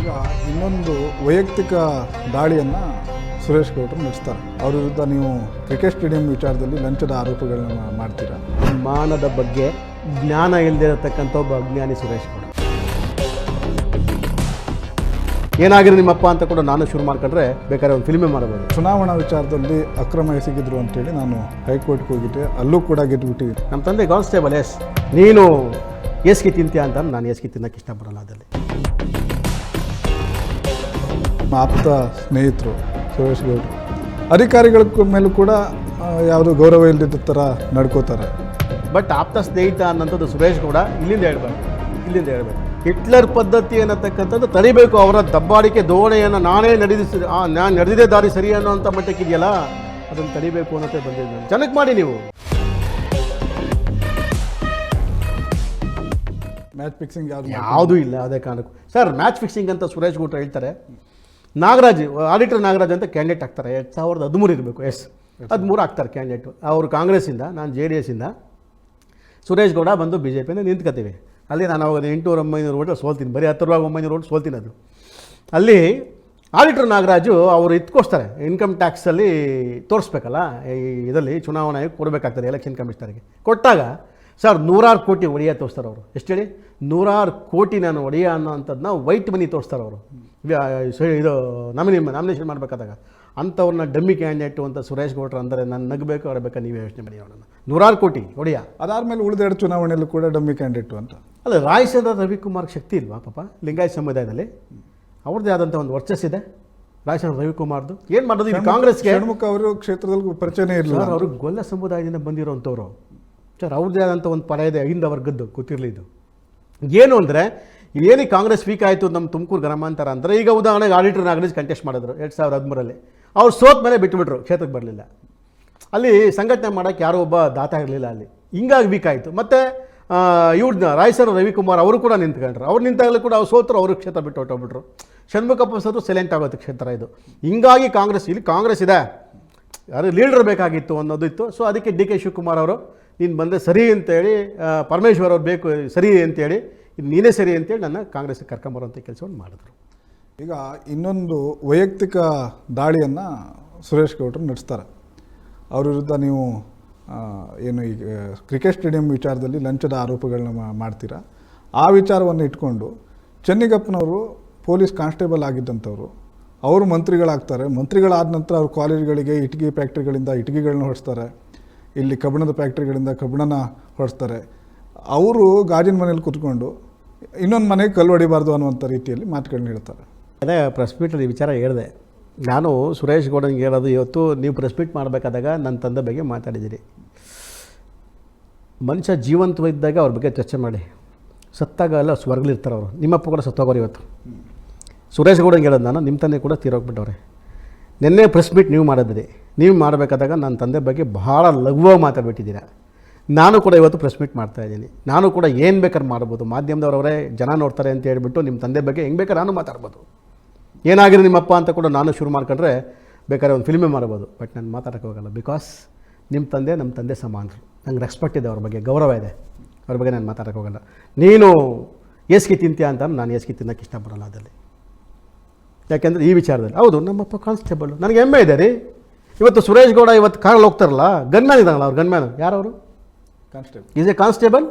ಈಗ ಇನ್ನೊಂದು ವೈಯಕ್ತಿಕ ದಾಳಿಯನ್ನು ಸುರೇಶ್ ಗೌಡರು ನಡೆಸ್ತಾರೆ. ಅವ್ರ ವಿರುದ್ಧ ನೀವು ಕ್ರಿಕೆಟ್ ಸ್ಟೇಡಿಯಂ ವಿಚಾರದಲ್ಲಿ ಲಂಚದ ಆರೋಪಗಳನ್ನ ಮಾಡ್ತೀರಾ. ಮಾನದ ಬಗ್ಗೆ ಜ್ಞಾನ ಇಲ್ಲದೆ ಇರತಕ್ಕಂಥ ಒಬ್ಬ ಅಜ್ಞಾನಿ ಸುರೇಶ್ ಗೌಡ. ಏನಾಗಿರೋ ನಿಮ್ಮಪ್ಪ ಅಂತ ಕೂಡ ನಾನು ಶುರು ಮಾಡ್ಕೊಂಡ್ರೆ ಬೇಕಾದ್ರೆ ಒಂದು ಫಿಲ್ಮೇ ಮಾಡಬಹುದು. ಚುನಾವಣಾ ವಿಚಾರದಲ್ಲಿ ಅಕ್ರಮ ಎಸಗಿದ್ರು ಅಂತೇಳಿ ನಾನು ಹೈಕೋರ್ಟ್ಗೆ ಹೋಗಿದ್ದೆ, ಅಲ್ಲೂ ಕೂಡ ಗೆದ್ದುಬಿಟ್ಟಿದ್ದೀನಿ. ನಮ್ಮ ತಂದೆ ಕಾನ್ಸ್ಟೇಬಲ್ ನೀನು ಎಸ್ಗೆ ತಿಂತೀಯ ಅಂತ ನಾನು ಎಸ್ಗೆ ತಿನ್ನೋಕ್ಕೆ ಇಷ್ಟಪಡಲ್ಲ. ಅದರಲ್ಲಿ ಆಪ್ತ ಸ್ನೇಹಿತರು ಸುರೇಶ್ ಗೌಡರು ಅಧಿಕಾರಿಗಳ ಮೇಲೂ ಕೂಡ ಯಾವುದು ಗೌರವ ಇಲ್ಲದ ಥರ ನಡ್ಕೋತಾರೆ. ಬಟ್ ಆಪ್ತ ಸ್ನೇಹಿತ ಅನ್ನೋಂಥದ್ದು ಸುರೇಶ್ ಗೌಡ ಇಲ್ಲಿಂದ ಹೇಳ್ಬೇಕು. ಹಿಟ್ಲರ್ ಪದ್ಧತಿ ಅನ್ನತಕ್ಕಂಥದ್ದು ತಡಿಬೇಕು. ಅವರ ದಬ್ಬಾಳಿಕೆ ಧೋರಣೆಯನ್ನು ನಾನು ನಡೆದಿದ್ದೇ ದಾರಿ ಸರಿ ಅನ್ನೋಂಥ ಮಟ್ಟಕ್ಕೆ ಇದೆಯಲ್ಲ, ಅದನ್ನು ತಡಿಬೇಕು ಅನ್ನೋದೇ ಬಂದಿದ್ದು. ಜನಕ್ಕೆ ಮಾಡಿ ನೀವು ಮ್ಯಾಚ್ ಫಿಕ್ಸಿಂಗ್ ಯಾವುದೂ ಇಲ್ಲ. ಅದೇ ಕಾರಣಕ್ಕೂ ಸರ್ ಮ್ಯಾಚ್ ಫಿಕ್ಸಿಂಗ್ ಅಂತ ಸುರೇಶ್ ಗೌಡ್ರು ಹೇಳ್ತಾರೆ. ಆಡಿಟರ್ ನಾಗರಾಜ್ ಅಂತ ಕ್ಯಾಂಡಿಡೇಟ್ ಆಗ್ತಾರೆ. 2013 ಇರಬೇಕು. 13 ಆಗ್ತಾರೆ ಕ್ಯಾಂಡಿಡೇಟು. ಅವರು ಕಾಂಗ್ರೆಸ್ಸಿಂದ, ನಾನು JDS ಇಂದ. ಸುರೇಶ್ ಗೌಡ ಬಂದು BJP ನಿಂತ್ಕೊತೀವಿ. ಅಲ್ಲಿ ನಾನು ಅವಾಗ 800-900 ಓಟ್ ಸೋಲ್ತೀನಿ. ಬರೀ 10-900 ಓಟ್ ಸೋಲ್ತೀನಿ. ಅದು ಅಲ್ಲಿ ಆಡಿಟರ್ ನಾಗರಾಜು ಅವರು ಇತ್ಕೋಸ್ತಾರೆ. ಇನ್ಕಮ್ ಟ್ಯಾಕ್ಸಲ್ಲಿ ತೋರಿಸ್ಬೇಕಲ್ಲ, ಇದರಲ್ಲಿ ಚುನಾವಣಾ ಆಯೋಗ ಕೊಡಬೇಕಾಗ್ತದೆ ಎಲೆಕ್ಷನ್ ಕಮಿಷನರ್ಗೆ. ಕೊಟ್ಟಾಗ ಸರ್ 100 ಕೋಟಿ ಒಡೆಯ ತೋರಿಸ್ತಾರೆ ಅವರು. ಎಷ್ಟು ಹೇಳಿ? 100 ಕೋಟಿ ನಾನು ಒಡೆಯ ಅನ್ನೋಂಥದ್ದನ್ನ ವೈಟ್ ಮನಿ ತೋರಿಸ್ತಾರೆ ಅವರು. ಇದು ನಾಮಿನೇಷನ್ ಮಾಡಬೇಕಾದಾಗ ಅಂಥವ್ರನ್ನ ಡಮ್ಮಿ ಕ್ಯಾಂಡಿಡೇಟು ಅಂತ ಸುರೇಶ್ ಗೌಡ್ರು ಅಂದರೆ ನಾನು ನಗಬೇಕು ಅವರಬೇಕಾ ನೀವೇ ಯೋಚನೆ ಮಾಡಿ. ಅವನನ್ನು 100 ಕೋಟಿ ಒಡೆಯ. ಅದಾದಮೇಲೆ ಉಳಿದೆರಡು ಚುನಾವಣೆಯಲ್ಲೂ ಕೂಡ ಡಮ್ಮಿ ಕ್ಯಾಂಡಿಡೇಟು ಅಂತ. ಅಲ್ಲ, ರಾಯಚಂದ್ರ ರವಿಕುಮಾರ್ ಶಕ್ತಿ ಇಲ್ವಾ ಪಾಪ ಲಿಂಗಾಯತ್ ಸಮುದಾಯದಲ್ಲಿ? ಅವ್ರದ್ದೇ ಆದಂಥ ಒಂದು ವರ್ಚಸ್ಸಿದೆ ರಾಯಚಂದ್ರ ರವಿಕುಮಾರ್ದು. ಏನು ಮಾಡೋದು ಈಗ ಕಾಂಗ್ರೆಸ್ಗೆ? ಷಣ್ಮುಖ ಅವರು ಕ್ಷೇತ್ರದಲ್ಲಿ ಪರಿಚಯನೇ ಇರಲಿಲ್ಲ. ಅವರು ಗೊಲ್ಲ ಸಮುದಾಯದಿಂದ ಬಂದಿರೋಂಥವ್ರು ಸರ್. ಅವ್ರದ್ದೇ ಆದಂಥ ಒಂದು ಪರ ಇದೆ, ಅಹಿಂದ ವರ್ಗದ್ದು, ಗೊತ್ತಿರಲಿದ್ದು. ಏನು ಅಂದರೆ ಏನು ಕಾಂಗ್ರೆಸ್ ವೀಕ್ ಆಯಿತು ನಮ್ಮ ತುಮಕೂರು ಗ್ರಾಮಾಂತರ ಅಂದರೆ, ಈಗ ಉದಾಹರಣೆಗೆ ಆಡಿಟರ್ ನಾಗರಾಜ್ ಕಂಟೆಸ್ಟ್ ಮಾಡಿದ್ರು 2013. ಅವ್ರು ಸೋತ ಮೇಲೆ ಬಿಟ್ಟುಬಿಟ್ರು, ಕ್ಷೇತ್ರಕ್ಕೆ ಬರಲಿಲ್ಲ. ಅಲ್ಲಿ ಸಂಘಟನೆ ಮಾಡೋಕ್ಕೆ ಯಾರೋ ಒಬ್ಬ ದಾತ ಇರಲಿಲ್ಲ ಅಲ್ಲಿ, ಹಿಂಗಾಗಿ ವೀಕ್ ಆಯಿತು. ಮತ್ತು ಇವ್ರನ್ನ ರಾಯಚಂದ್ರ ರವಿಕುಮಾರ್ ಅವರು ಕೂಡ ನಿಂತ್ಕೊಂಡ್ರು. ಅವ್ರು ನಿಂತಾಗಲೂ ಕೂಡ ಅವ್ರು ಸೋತರು, ಅವರು ಕ್ಷೇತ್ರ ಬಿಟ್ಟು ಹೊಟ್ಟೋಗ್ಬಿಟ್ರು. ಷಣ್ಮುಖಪ್ಪ ಸೋತು ಸೈಲೆಂಟ್ ಆಗೋದು ಕ್ಷೇತ್ರ ಇದು. ಹಿಂಗಾಗಿ ಇಲ್ಲಿ ಕಾಂಗ್ರೆಸ್ ಇದೆ, ಯಾರು ಲೀಡರ್ ಬೇಕಾಗಿತ್ತು ಅನ್ನೋದು ಇತ್ತು. ಸೊ ಅದಕ್ಕೆ DK ಶಿವಕುಮಾರ್ ಅವರು ನೀನು ಬಂದರೆ ಸರಿ ಅಂತೇಳಿ, ಪರಮೇಶ್ವರ್ ಅವ್ರು ಬೇಕು ಸರಿ ಅಂತೇಳಿ, ಇದು ನೀನೇ ಸರಿ ಅಂತೇಳಿ ನನ್ನ ಕಾಂಗ್ರೆಸ್ಗೆ ಕರ್ಕೊಂಬರೋಂಥ ಕೆಲಸವನ್ನು ಮಾಡಿದ್ರು. ಈಗ ಇನ್ನೊಂದು ವೈಯಕ್ತಿಕ ದಾಳಿಯನ್ನು ಸುರೇಶ್ ಗೌಡರು ನಡೆಸ್ತಾರೆ. ಅವ್ರ ವಿರುದ್ಧ ನೀವು ಏನು ಈಗ ಕ್ರಿಕೆಟ್ ಸ್ಟೇಡಿಯಂ ವಿಚಾರದಲ್ಲಿ ಲಂಚದ ಆರೋಪಗಳನ್ನ ಮಾಡ್ತೀರಾ. ಆ ವಿಚಾರವನ್ನು ಇಟ್ಕೊಂಡು ಚೆನ್ನಿಗಪ್ಪನವರು ಪೊಲೀಸ್ ಕಾನ್ಸ್ಟೇಬಲ್ ಆಗಿದ್ದಂಥವ್ರು, ಅವರು ಮಂತ್ರಿಗಳಾಗ್ತಾರೆ. ಮಂತ್ರಿಗಳಾದ ನಂತರ ಅವ್ರ ಕಾಲೇಜ್ಗಳಿಗೆ ಇಟ್ಟಿಗೆ ಫ್ಯಾಕ್ಟ್ರಿಗಳಿಂದ ಇಟ್ಟಿಗೆಗಳನ್ನ ಹೊಡಿಸ್ತಾರೆ, ಇಲ್ಲಿ ಕಬ್ಬಣದ ಫ್ಯಾಕ್ಟ್ರಿಗಳಿಂದ ಕಬ್ಬಣನ ಹೊಡಿಸ್ತಾರೆ. ಅವರು ಗಾಜಿನ ಮನೇಲಿ ಕೂತ್ಕೊಂಡು ಇನ್ನೊಂದು ಮನೆಗೆ ಕಲ್ಲು ಹೊಡಿಬಾರ್ದು ಅನ್ನುವಂಥ ರೀತಿಯಲ್ಲಿ ಮಾತುಗಳನ್ನ ಹೇಳ್ತಾರೆ. ಅದೇ ಪ್ರೆಸ್ ಮೀಟಲ್ಲಿ ವಿಚಾರ ಹೇಳಿದೆ ನಾನು. ಸುರೇಶ್ ಗೌಡನಿಗೆ ಹೇಳೋದು, ಇವತ್ತು ನೀವು ಪ್ರೆಸ್ ಮೀಟ್ ಮಾಡಬೇಕಾದಾಗ ನನ್ನ ತಂದೆ ಬಗ್ಗೆ ಮಾತಾಡಿದ್ದೀರಿ. ಮನುಷ್ಯ ಜೀವಂತವಿದ್ದಾಗ ಅವ್ರ ಬಗ್ಗೆ ಚರ್ಚೆ ಮಾಡಿ, ಸತ್ತಾಗ ಎಲ್ಲ ಸ್ವರ್ಗಲಿರ್ತಾರೆ ಅವರು. ನಿಮ್ಮಪ್ಪ ಕೂಡ ಸತ್ತೋಗೋರು ಇವತ್ತು. ಸುರೇಶ್ ಗೌಡನಿಗೆ ಹೇಳೋದು ನಾನು, ನಿಮ್ಮ ತಂದೆ ಕೂಡ ತೀರೋಗ್ಬಿಟ್ಟವ್ರೆ. ನಿನ್ನೆ ಪ್ರೆಸ್ ಮೀಟ್ ನೀವು ಮಾಡಿದ್ರಿ. ನೀವು ಮಾಡಬೇಕಾದಾಗ ನನ್ನ ತಂದೆ ಬಗ್ಗೆ ಭಾಳ ಲಘುವಾಗಿ ಮಾತಾಡ್ಬಿಟ್ಟಿದ್ದೀರಾ. ನಾನು ಕೂಡ ಇವತ್ತು ಪ್ರೆಸ್ ಮೀಟ್ ಮಾಡ್ತಾಯಿದ್ದೀನಿ. ನಾನು ಕೂಡ ಏನು ಬೇಕಾದ್ರೆ ಮಾಡ್ಬೋದು. ಮಾಧ್ಯಮದವರವರೇ ಜನ ನೋಡ್ತಾರೆ ಅಂತ ಹೇಳ್ಬಿಟ್ಟು ನಿಮ್ಮ ತಂದೆ ಬಗ್ಗೆ ಹೆಂಗೆ ಬೇಕಾದ್ರೆ ನಾನು ಮಾತಾಡ್ಬೋದು. ಏನಾಗಿರೋ ನಿಮ್ಮಪ್ಪ ಅಂತ ಕೂಡ ನಾನು ಶುರು ಮಾಡ್ಕೊಂಡ್ರೆ ಬೇಕಾದ್ರೆ ಒಂದು ಫಿಲ್ಮೇ ಮಾಡ್ಬೋದು. ಬಟ್ ನಾನು ಮಾತಾಡೋಕ್ಕೆ ಹೋಗಲ್ಲ. ಬಿಕಾಸ್ ನಿಮ್ಮ ತಂದೆ ನಮ್ಮ ತಂದೆ ಸಮಾನರು. ನಂಗೆ ರೆಸ್ಪೆಕ್ಟ್ ಇದೆ, ಅವ್ರ ಬಗ್ಗೆ ಗೌರವ ಇದೆ. ಅವ್ರ ಬಗ್ಗೆ ನಾನು ಮಾತಾಡೋಕ್ಕೆ ಹೋಗಲ್ಲ. ನೀನು ಎಸ್ಗೆ ತಿಂತೀಯ ಅಂತ ನಾನು ಎಸ್ಗೆ ತಿನ್ನೋಕ್ಕೆ ಇಷ್ಟಪಡಲ್ಲ ಅದರಲ್ಲಿ. ಯಾಕೆಂದರೆ ಈ ವಿಚಾರದಲ್ಲಿ ಹೌದು ನಮ್ಮಪ್ಪ ಕಾನ್ಸ್ಟೇಬಲ್, ನನಗೆ ಹೆಮ್ಮೆ ಇದೆ ರೀ. ಇವತ್ತು ಸುರೇಶ್ ಗೌಡ ಇವತ್ತು ಕಾರಲ್ಲಿ ಹೋಗ್ತಾರಲ್ಲ, ಗನ್ಮ್ಯಾನ್ ಇದ್ದಾನಲ್ಲ, ಅವ್ರು ಗನ್ಮ್ಯಾನ್ ಯಾರವರು? Constable. Is a constable.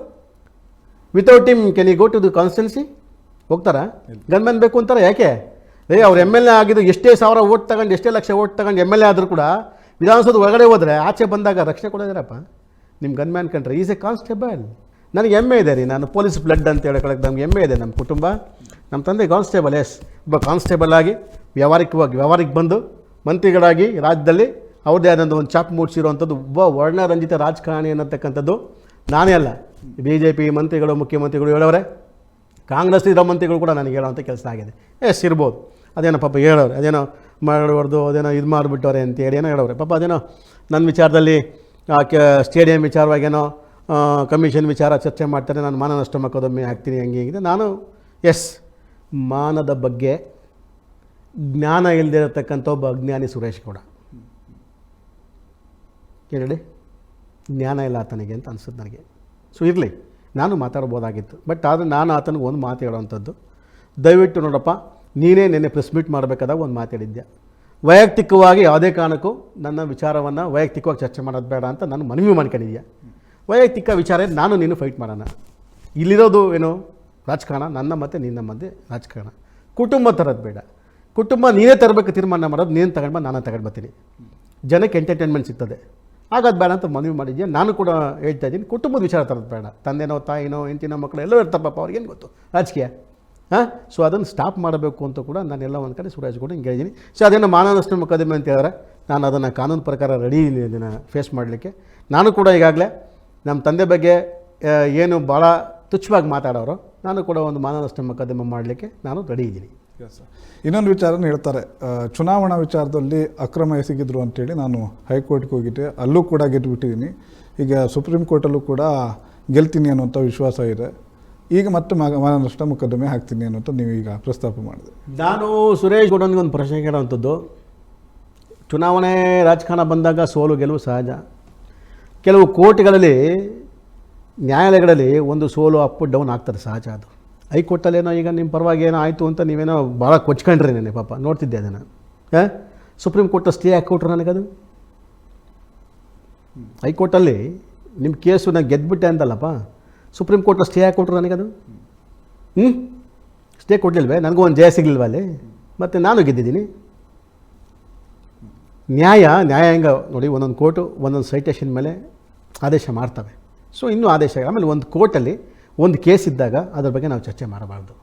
Without him can you go to the constituency? ಹೋಗ್ತಾರಾ? ಗನ್ಮ್ಯಾನ್ ಬೇಕು ಅಂತಾರೆ. ಯಾಕೆ? ಅವ್ರು MLA ಆಗಿದ್ದು ಎಷ್ಟೇ 1000 ಓಟ್ ತಗೊಂಡು, ಎಷ್ಟೇ ಲಕ್ಷ ಓಟ್ ತಗೊಂಡು MLA ಆದರೂ ಕೂಡ ವಿಧಾನಸೌಧ ಒಳಗಡೆ ಹೋದರೆ ಆಚೆ ಬಂದಾಗ ರಕ್ಷಣೆ ಕೊಡೋದಿರಪ್ಪ ನಿಮ್ಮ ಗನ್ಮ್ಯಾನ್ ಕಂಡ್ರೆ. Is a constable. ನನಗೆ ಹೆಮ್ಮೆ ಇದೆ ರೀ. ನಾನು ಪೊಲೀಸ್ ಬ್ಲಡ್ ಅಂತ ಹೇಳ್ಕೊಳಕ್ಕೆ ನಮ್ಗೆ ಹೆಮ್ಮೆ ಇದೆ. ನಮ್ಮ ಕುಟುಂಬ, ನಮ್ಮ ತಂದೆ ಕಾನ್ಸ್ಟೇಬಲ್. ಒಬ್ಬ ಕಾನ್ಸ್ಟೇಬಲ್ ಆಗಿ ವ್ಯವಹಾರಕ್ಕೆ ಬಂದು ಮಂತ್ರಿಗಳಾಗಿ ರಾಜ್ಯದಲ್ಲಿ ಅವ್ರದ್ದೇ ಆದಂಥ ಒಂದು ಚಾಪ್ ಮೂಡಿಸಿರುವಂಥದ್ದು ಒಬ್ಬ ವರ್ಣರಂಜಿತ ರಾಜಕಾರಣಿ ಅನ್ನತಕ್ಕಂಥದ್ದು ನಾನೇ ಅಲ್ಲ. BJP ಮಂತ್ರಿಗಳು, ಮುಖ್ಯಮಂತ್ರಿಗಳು ಹೇಳೋರೆ, ಕಾಂಗ್ರೆಸ್ ಇರೋ ಮಂತ್ರಿಗಳು ಕೂಡ ನನಗೆ ಹೇಳೋವಂಥ ಕೆಲಸ ಆಗಿದೆ. ಇರ್ಬೋದು. ಅದೇನೋ ಪಾಪ ಹೇಳೋರು, ಅದೇನೋ ಮಾಡಬಾರ್ದು, ಅದೇನೋ ಇದು ಮಾಡಿಬಿಟ್ಟವ್ರೆ ಅಂತೇಳಿ ಏನೋ ಹೇಳೋರೆ ಪಾಪ. ಅದೇನೋ ನನ್ನ ವಿಚಾರದಲ್ಲಿ ಸ್ಟೇಡಿಯಂ ವಿಚಾರವಾಗೇನೋ ಕಮಿಷನ್ ವಿಚಾರ ಚರ್ಚೆ ಮಾಡ್ತಾರೆ, ನಾನು ಮಾನ ನಷ್ಟ ಮೊಕದ್ದಮೆ ಹಾಕ್ತೀನಿ, ಹಂಗೆ ಹಿಂಗಿದೆ. ನಾನು ಮಾನದ ಬಗ್ಗೆ ಜ್ಞಾನ ಇಲ್ಲದೆ ಇರತಕ್ಕಂಥ ಒಬ್ಬ ಅಜ್ಞಾನಿ ಸುರೇಶ್ ಗೌಡ. ಹೇಳಿ, ಜ್ಞಾನ ಇಲ್ಲ ಆತನಿಗೆ ಅಂತ ಅನಿಸುತ್ತೆ ನನಗೆ. ಸೊ ಇರಲಿ, ನಾನು ಮಾತಾಡ್ಬೋದಾಗಿತ್ತು. ಬಟ್ ಆದರೆ ನಾನು ಆತನಿಗೆ ಒಂದು ಮಾತು ಹೇಳೋವಂಥದ್ದು, ದಯವಿಟ್ಟು ನೋಡಪ್ಪ, ನೀನೇ ನಿನ್ನೆ ಪ್ರೆಸ್ ಮೀಟ್ ಮಾಡಬೇಕಾದಾಗ ಒಂದು ಮಾತಾಡಿದ್ದೆ, ವೈಯಕ್ತಿಕವಾಗಿ ಯಾವುದೇ ಕಾರಣಕ್ಕೂ ನನ್ನ ವಿಚಾರವನ್ನು ವೈಯಕ್ತಿಕವಾಗಿ ಚರ್ಚೆ ಮಾಡೋದು ಬೇಡ ಅಂತ ನಾನು ಮನವಿ ಮಾಡ್ಕೊಂಡಿದ್ದೆ. ವೈಯಕ್ತಿಕ ವಿಚಾರ ನಾನು ನೀನು ಫೈಟ್ ಮಾಡೋಣ. ಇಲ್ಲಿರೋದು ಏನು ರಾಜಕಾರಣ, ನನ್ನ ಮತ್ತು ನಿನ್ನ ಮಧ್ಯೆ ರಾಜಕಾರಣ. ಕುಟುಂಬ ತರೋದು ಬೇಡ. ಕುಟುಂಬ ನೀನೇ ತರಬೇಕು, ತೀರ್ಮಾನ ಮಾಡೋದು ನೀನು ತಗೊಂಡು ನಾನು ತಗೊಂಡು ಬರ್ತೀನಿ. ಜನಕ್ಕೆ ಎಂಟರ್ಟೈನ್ಮೆಂಟ್ ಸಿಗ್ತದೆ, ಆಗೋದು ಬೇಡ ಅಂತ ಮನವಿ ಮಾಡಿದ್ದೆ. ನಾನು ಕೂಡ ಹೇಳ್ತಾ ಇದ್ದೀನಿ, ಕುಟುಂಬದ ವಿಚಾರ ತರೋದು ಬೇಡ. ತಂದೆನೋ ತಾಯಿನೋ ಹೆಂಡತಿನೋ ಮಕ್ಕಳು ಎಲ್ಲೋ ಇರ್ತಾರಪ್ಪ, ಅವ್ರಿಗೇನು ಗೊತ್ತು ರಾಜಕೀಯ. ಸೊ ಅದನ್ನು ಸ್ಟಾಪ್ ಮಾಡಬೇಕು ಅಂತ ಕೂಡ ನಾನೆಲ್ಲ ಒಂದು ಕಡೆ ಸುರೇಶ್ ಗೌಡ ಹಿಂಗೆ ಹೇಳಿದ್ದೀನಿ. ಸೊ ಅದೇನೋ ಮಾನನಷ್ಟ ಮೊಕದ್ದಮೆ ಅಂತ ಹೇಳಿದ್ರೆ ನಾನು ಅದನ್ನು ಕಾನೂನು ಪ್ರಕಾರ ರೆಡಿ ಇದ್ದೀನಿ ಇದನ್ನು ಫೇಸ್ ಮಾಡಲಿಕ್ಕೆ. ನಾನು ಕೂಡ ಈಗಾಗಲೇ ನಮ್ಮ ತಂದೆ ಬಗ್ಗೆ ಏನು ಭಾಳ ತುಚ್ಛವಾಗಿ ಮಾತಾಡೋರು, ನಾನು ಕೂಡ ಒಂದು ಮಾನನಷ್ಟ ಮೊಕದ್ದಮೆ ಮಾಡಲಿಕ್ಕೆ ನಾನು ರೆಡಿ ಇದ್ದೀನಿ. ಇನ್ನೊಂದು ವಿಚಾರನ ಹೇಳ್ತಾರೆ, ಚುನಾವಣಾ ವಿಚಾರದಲ್ಲಿ ಅಕ್ರಮ ಎಸಗಿದ್ರು ಅಂತೇಳಿ ನಾನು ಹೈಕೋರ್ಟ್ಗೆ ಹೋಗಿದ್ದೆ, ಅಲ್ಲೂ ಕೂಡ ಗೆದ್ದುಬಿಟ್ಟಿದ್ದೀನಿ. ಈಗ ಸುಪ್ರೀಂ ಕೋರ್ಟಲ್ಲೂ ಕೂಡ ಗೆಲ್ತೀನಿ ಅನ್ನುವಂಥ ವಿಶ್ವಾಸ ಇದೆ. ಈಗ ಮತ್ತೆ ಮಾನನಷ್ಟ ಮೊಕದ್ದಮೆ ಹಾಕ್ತೀನಿ ಅನ್ನೋಂಥ ನೀವು ಈಗ ಪ್ರಸ್ತಾಪ ಮಾಡಿದೆ. ನಾನು ಸುರೇಶ್ ಗೌಡನಿಗೆ ಒಂದು ಪ್ರಶ್ನೆ ಕೇಳೋವಂಥದ್ದು, ಚುನಾವಣೆ ರಾಜಕಾರಣ ಬಂದಾಗ ಸೋಲು ಗೆಲುವು ಸಹಜ. ಕೆಲವು ಕೋರ್ಟ್ಗಳಲ್ಲಿ ನ್ಯಾಯಾಲಯಗಳಲ್ಲಿ ಒಂದು ಸೋಲು ಅಪ್ ಡೌನ್ ಆಗ್ತದೆ, ಸಹಜ ಅದು. ಹೈಕೋರ್ಟಲ್ಲೇನೋ ಈಗ ನಿಮ್ಮ ಪರವಾಗಿ ಏನೋ ಆಯಿತು ಅಂತ ನೀವೇನೋ ಭಾಳ ಕೊಚ್ಕೊಂಡ್ರಿ ನೆನೆ, ಪಾಪ ನೋಡ್ತಿದ್ದೆ ಅದನ್ನು. ಸುಪ್ರೀಂ ಕೋರ್ಟಲ್ಲಿ ಸ್ಟೇ ಹಾಕ್ಕೊಟ್ರು ನನಗದು. ಹೈಕೋರ್ಟಲ್ಲಿ ನಿಮ್ಮ ಕೇಸು ನಾನು ಗೆದ್ದುಬಿಟ್ಟೆ ಅಂತಲ್ಲಪ್ಪ, ಸುಪ್ರೀಂ ಕೋರ್ಟಲ್ಲಿ ಸ್ಟೇ ಹಾಕ್ಕೊಟ್ರು ನನಗದು. ಸ್ಟೇ ಕೊಡಲಿಲ್ವೇ? ನನಗೂ ಒಂದು ಜಯ ಸಿಗಲಿಲ್ವ ಅಲ್ಲಿ? ಮತ್ತು ನಾನು ಗೆದ್ದಿದ್ದೀನಿ. ನ್ಯಾಯಾಂಗ ನೋಡಿ, ಒಂದೊಂದು ಕೋರ್ಟು ಒಂದೊಂದು ಸೈಟೇಷನ್ ಮೇಲೆ ಆದೇಶ ಮಾಡ್ತವೆ. ಸೊ ಇನ್ನೂ ಆದೇಶ ಆಮೇಲೆ ಒಂದು ಕೋರ್ಟಲ್ಲಿ ಒಂದು ಕೇಸ್ ಇದ್ದಾಗ ಅದ್ರ ಬಗ್ಗೆ ನಾವು ಚರ್ಚೆ ಮಾಡಬಾರ್ದು.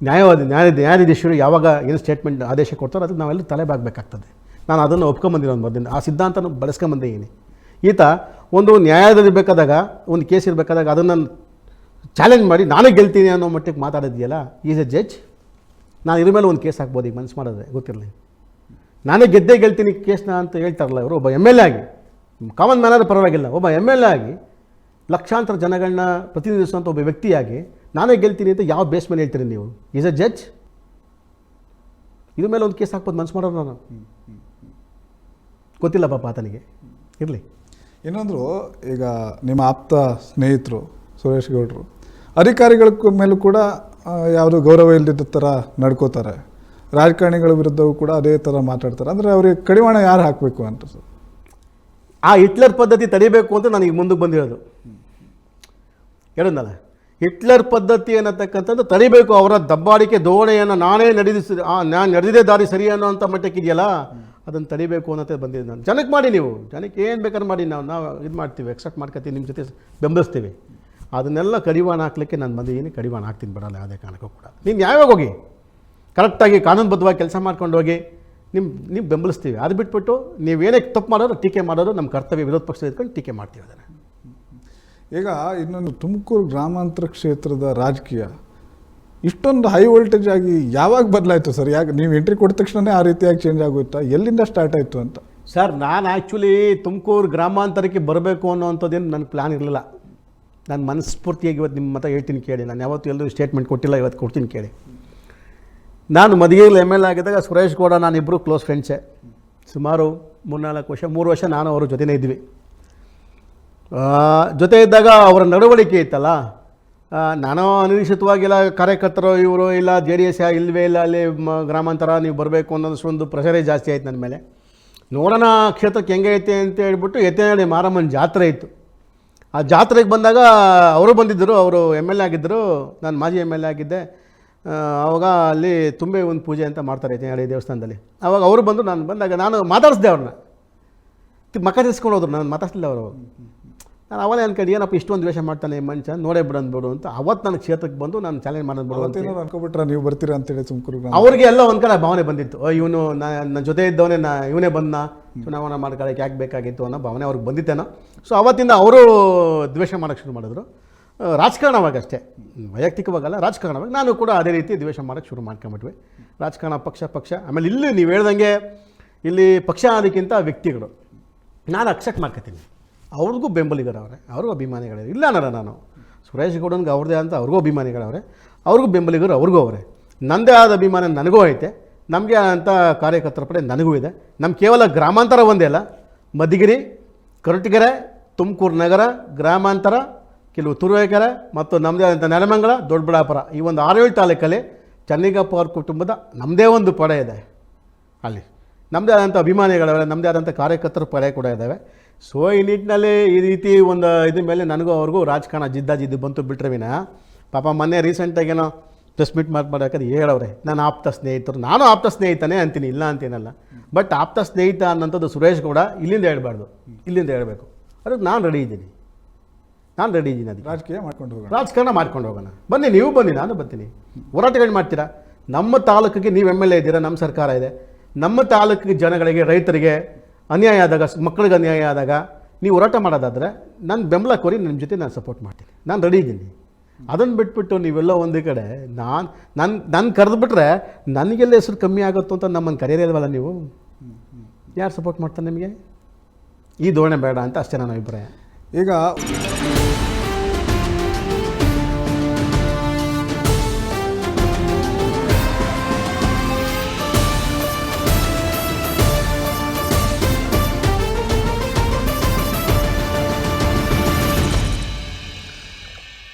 ನ್ಯಾಯಾಧೀಶರು ಯಾವಾಗ ಏನು ಸ್ಟೇಟ್ಮೆಂಟ್ ಆದೇಶ ಕೊಡ್ತಾರೋ ಅದಕ್ಕೆ ನಾವೆಲ್ಲ ತಲೆಬಾಗಬೇಕಾಗ್ತದೆ. ನಾನು ಅದನ್ನು ಒಪ್ಕೊಂಬಂದಿರೋ ಮೊದಲಿಂದ ಆ ಸಿದ್ಧಾಂತನ ಬಳಸ್ಕೊಂಬಂದಿದ್ದೀನಿ. ಈತ ಒಂದು ನ್ಯಾಯಾಲಯದಲ್ಲಿ ಇರಬೇಕಾದಾಗ, ಒಂದು ಕೇಸ್ ಇರಬೇಕಾದಾಗ ಅದನ್ನು ಚಾಲೆಂಜ್ ಮಾಡಿ ನಾನೇ ಗೆಲ್ತೀನಿ ಅನ್ನೋ ಮಟ್ಟಿಗೆ ಮಾತಾಡೋದಿದೆಯಲ್ಲ, ಈಸ್ ಎ ಜಡ್ಜ್. ನಾನು ಇದ್ರ ಮೇಲೆ ಒಂದು ಕೇಸ್ ಹಾಕ್ಬೋದು, ಈಗ ಮನಸ್ಸು ಮಾಡಿದ್ರೆ ಗೊತ್ತಿರಲಿ. ನಾನೇ ಗೆಲ್ತೀನಿ ಕೇಸ್ನ ಅಂತ ಹೇಳ್ತಾರಲ್ಲ ಇವರು. ಒಬ್ಬ ಎಮ್ ಎಲ್ ಎ ಆಗಿ, ಕಾಮನ್ ಮ್ಯಾನ್ ಆದರೂ ಪರವಾಗಿಲ್ಲ, ಒಬ್ಬ ಎಮ್ ಎಲ್ ಎ ಆಗಿ ಲಕ್ಷಾಂತರ ಜನಗಳನ್ನ ಪ್ರತಿನಿಧಿಸುವಂಥ ಒಬ್ಬ ವ್ಯಕ್ತಿಯಾಗಿ ನಾನೇ ಗೆಲ್ತೀನಿ ಅಂತ ಯಾವ ಬೇಸ್ ಮೇಲೆ ಹೇಳ್ತೀರಿ ನೀವು? Is A judge. ಇದ್ರ ಮೇಲೆ ಒಂದು ಕೇಸ್ ಹಾಕ್ಬೋದು ಮನಸ್ಸು ಮಾಡೋರು. ನಾನು ಗೊತ್ತಿಲ್ಲ ಪಾಪ ಆತನಿಗೆ, ಇರಲಿ. ಇನ್ನೊಂದು, ಈಗ ನಿಮ್ಮ ಆಪ್ತ ಸ್ನೇಹಿತರು ಸುರೇಶ್ ಗೌಡರು ಅಧಿಕಾರಿಗಳ ಮೇಲೂ ಕೂಡ ಯಾವುದು ಗೌರವ ಇಲ್ಲದಿದ್ದ ಥರ ನಡ್ಕೋತಾರೆ, ರಾಜಕಾರಣಿಗಳ ವಿರುದ್ಧವೂ ಕೂಡ ಅದೇ ಥರ ಮಾತಾಡ್ತಾರೆ. ಅಂದರೆ ಅವ್ರಿಗೆ ಕಡಿವಾಣ ಯಾರು ಹಾಕಬೇಕು ಅಂತ ಸರ್? ಆ ಹಿಟ್ಲರ್ ಪದ್ಧತಿ ತಡಿಬೇಕು ಅಂತ ನನಗೆ ಮುಂದಕ್ಕೆ ಬಂದಿರೋದು. ಹೇಳಿದ್ನಲ್ಲ, ಹಿಟ್ಲರ್ ಪದ್ಧತಿ ಅನ್ನತಕ್ಕಂಥದ್ದು ತಡಿಬೇಕು. ಅವರ ದಬ್ಬಾಳಿಕೆ ಧೋರಣೆಯನ್ನು ನಾನು ನಡೆದಿದ್ದೇ ದಾರಿ ಸರಿ ಅನ್ನೋಂಥ ಮಟ್ಟಕ್ಕೆ ಇದೆಯಲ್ಲ, ಅದನ್ನು ತಡಿಬೇಕು ಅನ್ನೋದೇ ಬಂದಿದ್ದು. ನಾನು ಜನಕ್ಕೆ ಮಾಡಿ, ನೀವು ಜನಕ್ಕೆ ಏನು ಬೇಕಾದ್ರೂ ಮಾಡಿ, ನಾವು ಇದು ಮಾಡ್ತೀವಿ, ಎಕ್ಸೆಪ್ಟ್ ಮಾಡ್ಕೊತೀವಿ, ನಿಮ್ಮ ಜೊತೆ ಬೆಂಬಲಿಸ್ತೀವಿ. ಅದನ್ನೆಲ್ಲ ಕಡಿವಾಣ ಹಾಕ್ಲಿಕ್ಕೆ ನಾನು ಬಂದಿದ್ದೀನಿ. ಕಡಿವಾಣ ಹಾಕ್ತೀನಿ, ಬಿಡಲ್ಲ ಯಾವುದೇ ಕಾರಣಕ್ಕೂ ಕೂಡ. ನೀವು ನ್ಯಾಯವಾಗಿ ಹೋಗಿ, ಕರೆಕ್ಟಾಗಿ ಕಾನೂನುಬದ್ಧವಾಗಿ ಕೆಲಸ ಮಾಡ್ಕೊಂಡು ಹೋಗಿ, ನೀವು ಬೆಂಬಲಿಸ್ತೀವಿ. ಅದು ಬಿಟ್ಬಿಟ್ಟು ನೀವೇನೇ ತಪ್ಪು ಮಾಡೋದು ಟೀಕೆ ಮಾಡೋದು ನಮ್ಮ ಕರ್ತವ್ಯ. ವಿರೋಧ ಪಕ್ಷ ಇದ್ಕೊಂಡು ಟೀಕೆ ಮಾಡ್ತೀವಿ ಅದನ್ನು. ಈಗ ಇನ್ನೊಂದು, ತುಮಕೂರು ಗ್ರಾಮಾಂತರ ಕ್ಷೇತ್ರದ ರಾಜಕೀಯ ಇಷ್ಟೊಂದು ಹೈ ವೋಲ್ಟೇಜ್ ಆಗಿ ಯಾವಾಗ ಬದಲಾಯಿತು ಸರ್? ಯಾಕೆ ನೀವು ಎಂಟ್ರಿ ಕೊಟ್ಟ ತಕ್ಷಣವೇ ಆ ರೀತಿಯಾಗಿ ಚೇಂಜ್ ಆಗೋಯ್ತಾ? ಎಲ್ಲಿಂದ ಸ್ಟಾರ್ಟ್ ಆಯಿತು ಅಂತ? ಸರ್, ನಾನು ಆ್ಯಕ್ಚುಲಿ ತುಮಕೂರು ಗ್ರಾಮಾಂತರಕ್ಕೆ ಬರಬೇಕು ಅನ್ನೋವಂಥದ್ದೇನು ನನ್ನ ಪ್ಲ್ಯಾನ್ ಇರಲಿಲ್ಲ. ನಾನು ಮನಸ್ಫೂರ್ತಿಯಾಗಿ ಇವತ್ತು ನಿಮ್ಮ ಮತ ಹೇಳ್ತೀನಿ ಕೇಳಿ. ನಾನು ಯಾವತ್ತೂ ಎಲ್ಲರೂ ಸ್ಟೇಟ್ಮೆಂಟ್ ಕೊಟ್ಟಿಲ್ಲ, ಇವತ್ತು ಕೊಡ್ತೀನಿ ಕೇಳಿ. ನಾನು ಮಧುಗಿರಿಲಿ ಎಮ್ ಎಲ್ ಎ ಆಗಿದ್ದಾಗ ಸುರೇಶ್ ಗೌಡ ನಾನಿಬ್ಬರು ಕ್ಲೋಸ್ ಫ್ರೆಂಡ್ಸೇ. ಸುಮಾರು 3 ವರ್ಷ ನಾನು ಅವ್ರ ಜೊತೆನೇ ಇದ್ವಿ. ಜೊತೆ ಇದ್ದಾಗ ಅವರ ನಡವಳಿಕೆ ಇತ್ತಲ್ಲ, ನಾನು ಅನಿರೀಕ್ಷಿತವಾಗಿಲ್ಲ ಕಾರ್ಯಕರ್ತರು ಇವರು ಇಲ್ಲ JDS ಇಲ್ಲವೇ ಇಲ್ಲ ಅಲ್ಲಿ ಗ್ರಾಮಾಂತರ ನೀವು ಬರಬೇಕು ಅನ್ನೋದಷ್ಟೊಂದು ಪ್ರೆಷರೇ ಜಾಸ್ತಿ ಆಯ್ತು ನನ್ನ ಮೇಲೆ. ನೋಡೋಣ ಕ್ಷೇತ್ರಕ್ಕೆ ಹೆಂಗೆ ಐತೆ ಅಂತ ಹೇಳ್ಬಿಟ್ಟು ಎತ್ತೇಳಿ ಮಾರಮ್ಮನ ಜಾತ್ರೆ ಇತ್ತು. ಆ ಜಾತ್ರೆಗೆ ಬಂದಾಗ ಅವರು ಬಂದಿದ್ದರು. ಅವರು ಎಮ್ ಎಲ್ ಎ ಆಗಿದ್ದರು, ನಾನು ಮಾಜಿ ಎಮ್ ಎಲ್ ಎ ಆಗಿದ್ದೆ. ಆವಾಗ ಅಲ್ಲಿ ತುಂಬೆ ಒಂದು ಪೂಜೆ ಅಂತ ಮಾಡ್ತಾರೆ ಎತ್ತೇಳಿ ದೇವಸ್ಥಾನದಲ್ಲಿ. ಆವಾಗ ಅವರು ಬಂದು ನಾನು ಬಂದಾಗ ನಾನು ಮಾತಾಡಿಸ್ದೆ ಅವ್ರನ್ನ. ಮಕ್ಕ ತಿರ್ಸ್ಕೊಂಡು ಹೋದ್ರು, ನಾನು ಮಾತಾಡಿಸಲಿಲ್ಲ ಅವರು. ನಾನು ಅವಲೇ ಅನ್ಕೊಂಡು ಏನಪ್ಪ ಇಷ್ಟೊಂದು ದ್ವೇಷ ಮಾಡ್ತಾನೆ ಮನುಷ್ಯ, ನೋಡೇ ಬಿಡು ಅಂತ ಅವತ್ತು ನನ್ನ ಕ್ಷೇತ್ರಕ್ಕೆ ಬಂದು ನಾನು ಚಾಲೆಂಜ್ ಮಾಡೋದು ಬಿಡು ಅಂತ ಅನ್ಕೊಬಿಟ್ರೆ ನೀವು ಬರ್ತೀರಾ ಅಂತೇಳಿ ತುಮಕೂರು ಅವ್ರಿಗೆ ಎಲ್ಲ ಒಂದು ಕಡೆ ಭಾವನೆ ಬಂದಿತ್ತು. ಇವನು ನನ್ನ ಜೊತೆ ಇದ್ದವನೇ ಇವನೇ ಬಂದ ಚುನಾವಣಾ ಮಾಡ್ಕೊಳ್ಳೋಕೆ ಯಾಕೆ ಬೇಕಾಗಿತ್ತು ಅನ್ನೋ ಭಾವನೆ ಅವ್ರಿಗೆ ಬಂದಿತ್ತೇನೋ. ಸೊ ಅವತ್ತಿಂದ ಅವರು ದ್ವೇಷ ಮಾಡೋಕ್ಕೆ ಶುರು ಮಾಡಿದ್ರು. ರಾಜಕಾರಣವಾಗಿ ಅಷ್ಟೇ, ವೈಯಕ್ತಿಕವಾಗಲ್ಲ, ರಾಜಕಾರಣವಾಗಿ ನಾನು ಕೂಡ ಅದೇ ರೀತಿ ದ್ವೇಷ ಮಾಡೋಕ್ಕೆ ಶುರು ಮಾಡ್ಕೊಂಬಿಟ್ವಿ. ರಾಜಕಾರಣ ಪಕ್ಷ ಆಮೇಲೆ ಇಲ್ಲಿ ನೀವು ಹೇಳ್ದಂಗೆ ಇಲ್ಲಿ ಪಕ್ಷ ಅನ್ನೋದಕ್ಕಿಂತ ವ್ಯಕ್ತಿಗಳು ನಾನು ಅಕ್ಸೆಪ್ಟ್ ಮಾಡ್ಕೊತೀನಿ. ಅವ್ರಿಗೂ ಬೆಂಬಲಿಗರವ್ರೆ, ಅವ್ರಿಗೂ ಅಭಿಮಾನಿಗಳೇ ಇಲ್ಲ ಅನ್ನೋಣ. ನಾನು ಸುರೇಶ್ ಗೌಡನ್ಗೆ ಅವ್ರದ್ದೇ ಅಂತ ಅವ್ರಿಗೂ ಅಭಿಮಾನಿಗಳವ್ರೆ, ಅವ್ರಿಗೂ ಬೆಂಬಲಿಗರು ಅವ್ರಿಗೂ ಅವರೇ. ನನ್ನದೇ ಆದ ಅಭಿಮಾನ ನನಗೂ ಐತೆ, ನಮಗೆ ಅಂಥ ಕಾರ್ಯಕರ್ತರ ಪಡೆ ನನಗೂ ಇದೆ. ನಮ್ಮ ಕೇವಲ ಗ್ರಾಮಾಂತರ ಒಂದೇ ಅಲ್ಲ, ಮಧುಗಿರಿ, ಕೊರಟಗೆರೆ, ತುಮಕೂರು ನಗರ, ಗ್ರಾಮಾಂತರ, ಕೆಲವು ತುರುವೇಕೆರೆ ಮತ್ತು ನಮ್ಮದೇ ಆದಂಥ ನೆಲಮಂಗಲ, ದೊಡ್ಡಬಳ್ಳಾಪುರ, ಈ ಒಂದು 6-7 ತಾಲೂಕಲ್ಲಿ ಚೆನ್ನಿಗಪ್ಪ ಅವ್ರ ಕುಟುಂಬದ ನಮ್ಮದೇ ಒಂದು ಪಡೆ ಇದೆ ಅಲ್ಲಿ, ನಮ್ಮದೇ ಆದಂಥ ಅಭಿಮಾನಿಗಳಿವೆ, ನಮ್ಮದೇ ಆದಂಥ ಕಾರ್ಯಕರ್ತರ ಪಡೆ ಕೂಡ ಇದ್ದಾವೆ. ಸೊ ಈ ನಿಟ್ಟಿನಲ್ಲಿ ಈ ರೀತಿ ಒಂದು ಇದ್ರ ಮೇಲೆ ನನಗೂ ಅವ್ರಿಗೂ ರಾಜಕಾರಣ ಜಿದ್ದು ಬಂತು ಬಿಟ್ಟರೆ ವಿನ, ಪಾಪ ಮೊನ್ನೆ ರೀಸೆಂಟಾಗೇನೋ ಪ್ರೆಸ್ ಮೀಟ್ ಮಾಡ್ಬೇಕಾದ್ರೆ ಹೇಳವ್ರೆ ನಾನು ಆಪ್ತ ಸ್ನೇಹಿತರು. ನಾನು ಆಪ್ತ ಸ್ನೇಹಿತನೇ ಅಂತೀನಿ, ಇಲ್ಲ ಅಂತೇನಲ್ಲ. ಬಟ್ ಆಪ್ತ ಸ್ನೇಹಿತ ಅನ್ನೋಂಥದ್ದು ಸುರೇಶ್ ಗೌಡ ಇಲ್ಲಿಂದ ಹೇಳ್ಬಾರ್ದು, ಇಲ್ಲಿಂದ ಹೇಳಬೇಕು. ಅದಕ್ಕೆ ನಾನು ರೆಡಿ ಇದ್ದೀನಿ ಅದಕ್ಕೆ ರಾಜಕಾರಣ ಮಾಡ್ಕೊಂಡು ಹೋಗೋಣ. ಬನ್ನಿ, ನೀವು ಬನ್ನಿ, ನಾನು ಬರ್ತೀನಿ. ಹೋರಾಟಗಳು ಮಾಡ್ತೀರಾ, ನಮ್ಮ ತಾಲೂಕಿಗೆ ನೀವು MLA ಇದ್ದೀರಾ, ನಮ್ಮ ಸರ್ಕಾರ ಇದೆ. ನಮ್ಮ ತಾಲೂಕಿಗೆ ಜನಗಳಿಗೆ, ರೈತರಿಗೆ ಅನ್ಯಾಯ ಆದಾಗ, ಮಕ್ಕಳಿಗೆ ಅನ್ಯಾಯ ಆದಾಗ ನೀವು ಹೋರಾಟ ಮಾಡೋದಾದರೆ ನನ್ನ ಬೆಂಬಲ ಕೋರಿ ನಿಮ್ಮ ಜೊತೆ ನಾನು ಸಪೋರ್ಟ್ ಮಾಡ್ತೀನಿ. ನಾನು ರೆಡಿ ಇದ್ದೀನಿ. ಅದನ್ನು ಬಿಟ್ಬಿಟ್ಟು ನೀವೆಲ್ಲ ಒಂದು ಕಡೆ ನಾನು ಕರೆದುಬಿಟ್ರೆ ನನಗೆಲ್ಲ ಹೆಸರು ಕಮ್ಮಿ ಆಗುತ್ತೋ ಅಂತ ನಮ್ಮನ್ನು ಕರೆಯೋದಿಲ್ವಲ್ಲ ನೀವು. ಯಾರು ಸಪೋರ್ಟ್ ಮಾಡ್ತಾರೆ ನಿಮಗೆ? ಈ ಧೋರಣೆ ಬೇಡ ಅಂತ ಅಷ್ಟೇ ನನ್ನ ಅಭಿಪ್ರಾಯ. ಈಗ